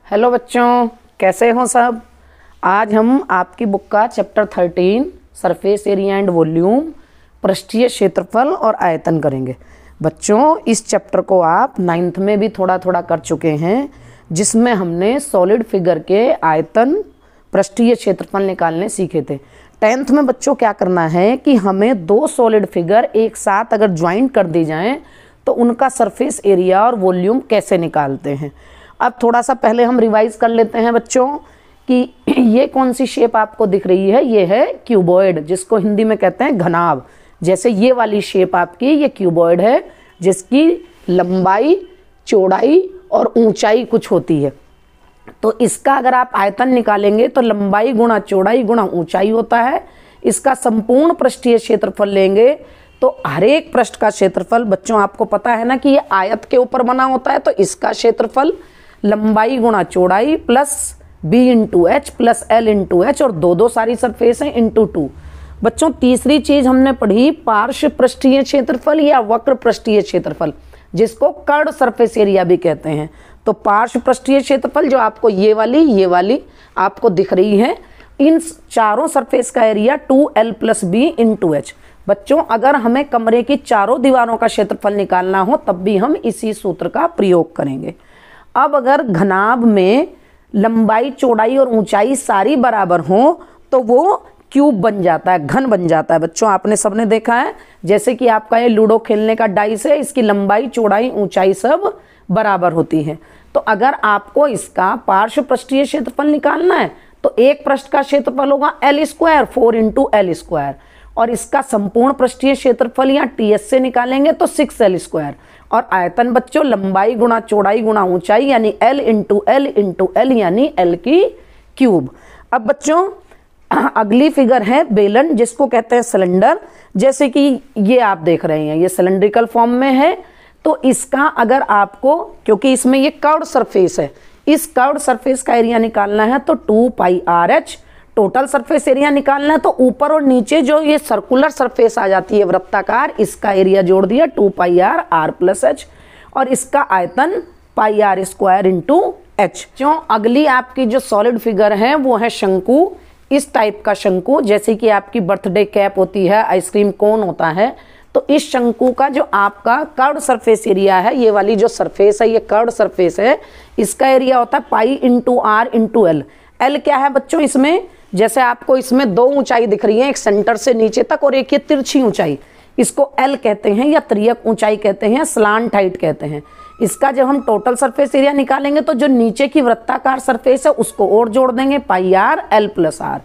Hello बच्चों, कैसे हो सब। आज हम आपकी बुक का chapter 13 surface area and volume पृष्ठीय क्षेत्रफल और आयतन करेंगे। बच्चों, इस चैप्टर को आप 9th में भी थोड़ा थोड़ा कर चुके हैं, जिसमें हमने सॉलिड फिगर के आयतन पृष्ठीय क्षेत्रफल निकालने सीखे थे। 10th में बच्चों क्या करना है कि हमें दो सॉलिड फिगर एक साथ अगर ज्वाइंट कर दी जाएं तो उनका सरफेस एरिया और वॉल्यूम कैसे निकालते हैं। अब थोड़ा सा पहले हम रिवाइज कर लेते हैं बच्चों कि ये कौन सी शेप आपको दिख रही है। ये है क्यूबॉइड, जिसको हिंदी में कहते हैं घनाभ। जैसे ये वाली शेप आपकी ये क्यूबॉइड है, जिसकी लंबाई, चौड़ाई और ऊंचाई कुछ होती है। तो इसका अगर आप आयतन निकालेंगे तो लंबाई गुणा चौड़ाई गुणा ऊंचाई होता है। इसका संपूर्ण पृष्ठीय क्षेत्रफल लेंगे तो हर एक पृष्ठ का क्षेत्रफल, बच्चों आपको पता है ना कि ये आयत के ऊपर बना होता है, तो इसका क्षेत्रफल लंबाई गुणा चौड़ाई plus b into H plus l into H, और दो सारी सरफेस है इंटू 2। बच्चों, तीसरी चीज हमने पढ़ी पार्श्व पृष्ठीय क्षेत्रफल या वक्र पृष्ठीय क्षेत्रफल, जिसको कर्व सरफेस एरिया भी कहते हैं। तो पार्श्व पृष्ठीय क्षेत्रफल जो आपको ये वाली आपको दिख रही है, इन चारों सरफेस का area 2l plus b into H. बच्चों, अगर हमें कमरे की चारों दीवारों का क्षेत्रफल निकालना हो तब भी हम इसी सूत्र का प्रयोग करेंगे। अब अगर घनाभ में लंबाई, चौड़ाई और ऊंचाई सारी बराबर हो तो वो क्यूब बन जाता है, घन बन जाता है। बच्चों, आपने सबने देखा है, जैसे कि आपका ये लूडो खेलने का डाइस है, इसकी लंबाई, चौड़ाई, ऊंचाई सब बराबर होती है। तो अगर आपको इसका पार्श्व पृष्ठीय क्षेत्रफल निकालना है तो एक पृष्ठ का क्षेत्रफल होगा l square 4 into L square, और इसका संपूर्ण पृष्ठीय क्षेत्रफल या ts से निकालेंगे तो 6l स्क्वायर। और आयतन बच्चों लंबाई गुणा चौड़ाई गुणा ऊंचाई यानी l इंटू एल यानी l की क्यूब। अब बच्चों अगली फिगर है बेलन, जिसको कहते हैं सिलेंडर। जैसे कि ये आप देख रहे हैं, ये सिलेंड्रिकल फॉर्म में है। तो इसका अगर आपको, क्योंकि इसमें ये कर्व्ड सरफेस है, इस कर्व्ड सरफेस का एरिया निकालना है तो 2 pi R H. Total surface area निकालना है तो ऊपर और नीचे जो ये सर्कुलर सरफेस आ जाती है वृत्ताकार, इसका एरिया जोड़ दिया 2 पाई आर प्लस एच, और इसका आयतन पाई आर स्क्वायर इंटू एच। जो अगली आपकी जो सॉलिड फिगर है वो है शंकु। इस टाइप का शंकु, जैसे कि आपकी बर्थडे कैप होती है, आइसक्रीम कोन होता है, तो इस शंकु का जो आपका कर्व्ड सरफेस एरिया है, ये वाली जो सरफेस है ये कर्व्ड सरफेस है, इसका एरिया होता है pi into R into L. L क्या है बच्चों इसमें, जैसे आपको इसमें दो ऊंचाई दिख रही है, एक सेंटर से नीचे तक और एक ये तिरछी ऊंचाई, इसको एल कहते हैं या त्रियक ऊंचाई कहते हैं, स्लांट हाइट कहते हैं। इसका जब हम टोटल सरफेस एरिया निकालेंगे तो जो नीचे की वृत्ताकार सरफेस है उसको और जोड़ देंगे पाई आर एल प्लस आर।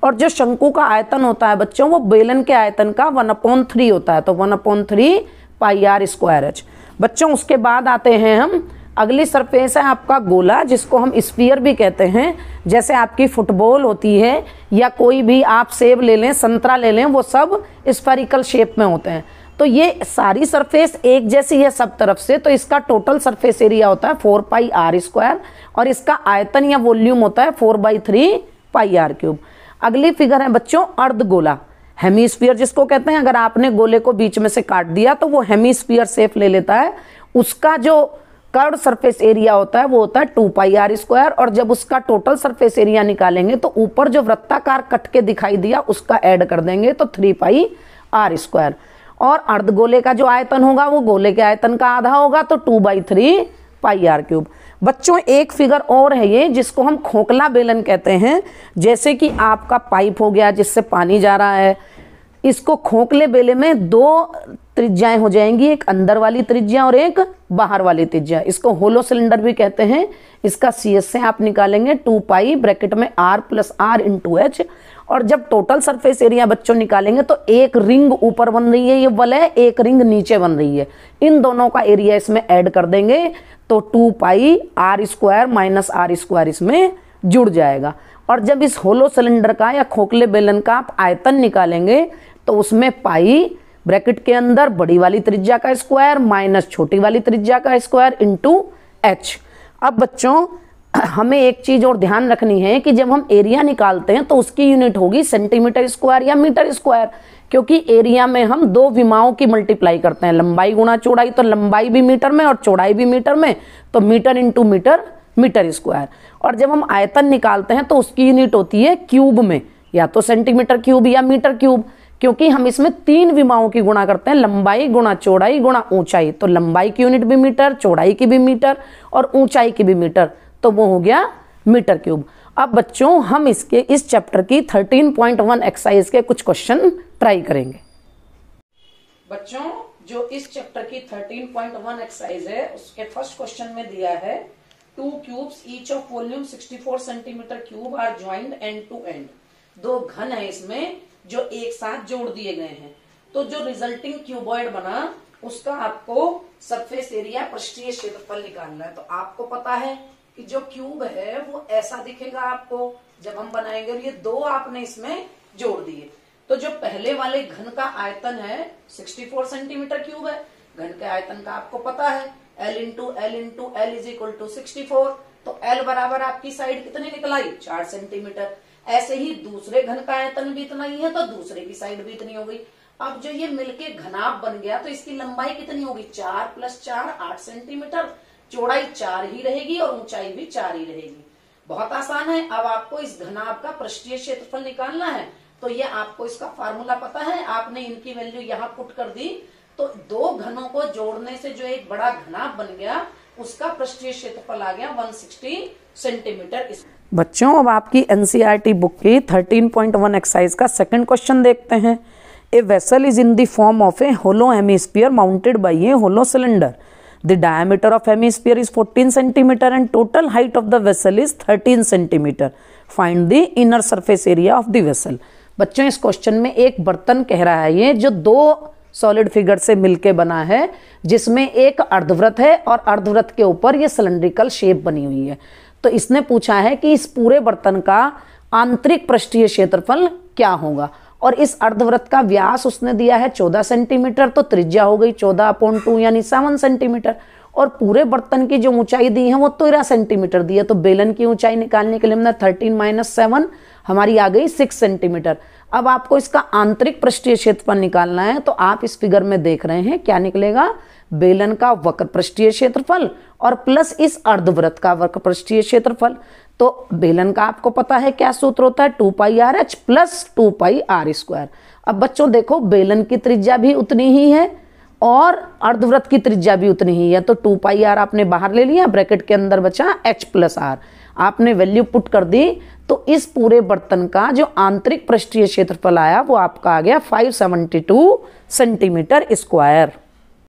और जो शंकु का आयतन होता है बच्चों वो बेलन के आयतन का 1/3 होता है, तो 1/3 पाई आर स्क्वायर एच। बच्चों, उसके बाद आते हैं हम, अगली सरफेस है आपका गोला, जिसको हम स्फीयर भी कहते हैं। जैसे आपकी फुटबॉल होती है या कोई भी आप सेब ले लें, संतरा ले लें, वो सब स्फेरिकल शेप में होते हैं। तो ये सारी सरफेस एक जैसी है सब तरफ से, तो इसका टोटल सरफेस एरिया होता है 4 पाई आर स्क्वायर, और इसका आयतन या वॉल्यूम होता है 4/3 पाई आर क्यूब। अगली फिगर है बच्चों अर्धगोला, हेमीस्फीयर जिसको कहते हैं। अगर आपने गोले को बीच में से काट दिया तो वो हेमीस्फीयर शेप ले लेता है। उसका जो कर्व्ड सरफेस एरिया होता है वो होता है 2 पाई आर स्क्वायर, और जब उसका टोटल सरफेस एरिया निकालेंगे तो ऊपर जो वृत्ताकार कट के दिखाई दिया उसका ऐड कर देंगे तो 3 पाई आर स्क्वायर। और अर्धगोले का जो आयतन होगा वो गोले के आयतन का आधा होगा, तो 2/3 पाई आर क्यूब। बच्चों, एक फिगर और है ये, जिसको हम खोखला बेलन कहते हैं। जैसे कि आपका पाइप हो गया जिससे पानी जा रहा है, इसको खोखले बेले में दो त्रिज्याएं हो जाएंगी, एक अंदर वाली त्रिज्या और एक बाहर वाली त्रिज्या। इसको होलो सिलेंडर भी कहते हैं। इसका CS से आप निकालेंगे 2 पाई ब्रैकेट में R plus R into H. और जब टोटल सरफेस एरिया बच्चों निकालेंगे तो एक रिंग ऊपर बन रही है, ये वलय, एक रिंग नीचे बन रही है, इन दोनों का एरिया इसमें ऐड कर देंगे तो 2 pi R square minus R square इसमें जुड़ जाएगा। और जब इस होलो सिलेंडर का या खोखले बेलन का आप आयतन निकालेंगे तो उसमें पाई ब्रैकेट के अंदर बड़ी वाली त्रिज्या का स्क्वायर माइनस छोटी वाली त्रिज्या का स्क्वायर इंटू एच। अब बच्चों हमें एक चीज और ध्यान रखनी है कि जब हम एरिया निकालते हैं तो उसकी यूनिट होगी सेंटीमीटर स्क्वायर या मीटर स्क्वायर, क्योंकि एरिया में हम दो विमाओं की मल्टीप्लाई करते हैं, लंबाई गुणा चौड़ाई, तो लंबाई भी मीटर में और चौड़ाई भी मीटर में, तो meter into meter meter square. और जब हम आयतन निकालते हैं तो उसकी यूनिट होती है क्यूब में, या तो सेंटीमीटर क्यूब या मीटर क्यूब, क्योंकि हम इसमें 3 विमाओं की गुणा करते हैं, लंबाई गुणा चौड़ाई गुणा ऊंचाई। तो लंबाई की यूनिट भी मीटर, चौड़ाई की भी मीटर और ऊंचाई की भी मीटर, तो वो हो गया मीटर क्यूब। अब बच्चों हम इसके इस चैप्टर की 13.1 एक्सरसाइज के कुछ क्वेश्चन ट्राई करेंगे। बच्चों जो इस चैप्टर की 13.1 एक्सरसाइज है उसके फर्स्ट क्वेश्चन में दिया है 2 cubes each of volume 64 centimeter cube are joint end to end. 2 घन है इसमें जो एक साथ जोड़ दिए गए हैं। तो जो रिजल्टिंग क्यूबॉइड बना उसका आपको सरफेस एरिया पृष्ठीय क्षेत्रफल निकालना है। तो आपको पता है कि जो क्यूब है वो ऐसा दिखेगा आपको जब हम बनाएंगे, और ये 2 आपने इसमें जोड़ दिए। तो जो पहले वाले घन का आयतन है 64 सेंटीमीटर क्यूब है, घन के आयतन का आपको पता है L into L is equal to 64। तो L बराबर आपकी साइड कितनी निकलाई 4 सेंटीमीटर। ऐसे ही दूसरे घन का आयतन भी इतना ही है तो दूसरे की साइड भी इतनी हो गई। अब जो ये मिलके घनाभ बन गया तो इसकी लंबाई कितनी होगी 4 + 4 8 सेंटीमीटर, चौड़ाई 4 ही रहेगी और ऊंचाई भी 4 ही रहेगी। बहुत आसान है। अब आपको इस घनाभ का पृष्ठीय क्षेत्रफल निकालना है। तो ये आपको इसका फार्मूला पता है, आपने इनकी वैल्यू यहाँ पुट कर दी तो 2 घनों को जोड़ने से जो एक बड़ा घनाभ बन गया उसका पृष्ठीय क्षेत्रफल आ गया 160 सेंटीमीटर। बच्चों अब आपकी एनसीईआरटी बुक की 13.1 एक्सरसाइज का सेकंड क्वेश्चन देखते हैं। A vessel is in the form of a hollow hemisphere mounted by a hollow cylinder. The diameter of hemisphere is 14 centimeter and total height of the vessel is 13 centimeter. Find the inner surface area of the vessel. बच्चों इस question में एक बर्तन कह रहा है ये जो 2 सॉलिड फिगर से मिलके बना है, जिसमें एक अर्धवृत्त है और अर्धवृत्त के ऊपर ये सिलेंड्रिकल शेप बनी हुई है। तो इसने पूछा है कि इस पूरे बर्तन का आंतरिक पृष्ठीय क्षेत्रफल क्या होगा, और इस अर्धवृत्त का व्यास उसने दिया है 14 सेंटीमीटर, तो त्रिज्या हो गई 14/2 यानी 7 सेंटीमीटर, और पूरे बर्तन की जो ऊंचाई दी है वो 13 सेंटीमीटर दी है। तो बेलन की ऊंचाई निकालने के लिए हमने 13 - 7 हमारी आ गई 6 सेंटीमीटर। अब आपको इसका आंतरिक पृष्ठीय क्षेत्रफल निकालना है। तो आप इस फिगर में देख रहे हैं क्या निकलेगा, बेलन का वक्र पृष्ठीय क्षेत्रफल और प्लस इस अर्धवृत्त का वक्र पृष्ठीय क्षेत्रफल। तो बेलन का आपको पता है क्या सूत्र होता है 2πRh + 2πr²। अब बच्चों देखो बेलन की त्रिज्या भी उतनी ही है और अर्धवृत्त की त्रिज्या भी उतनी ही है। तो 2πr आपने बाहर ले लिया, ब्रैकेट के अंदर बचा h + r, आपने वैल्यू पुट कर दी। तो इस पूरे बर्तन का जो आंतरिक पृष्ठीय क्षेत्रफल आया वो आपका आ गया 572 सेंटीमीटर स्क्वायर।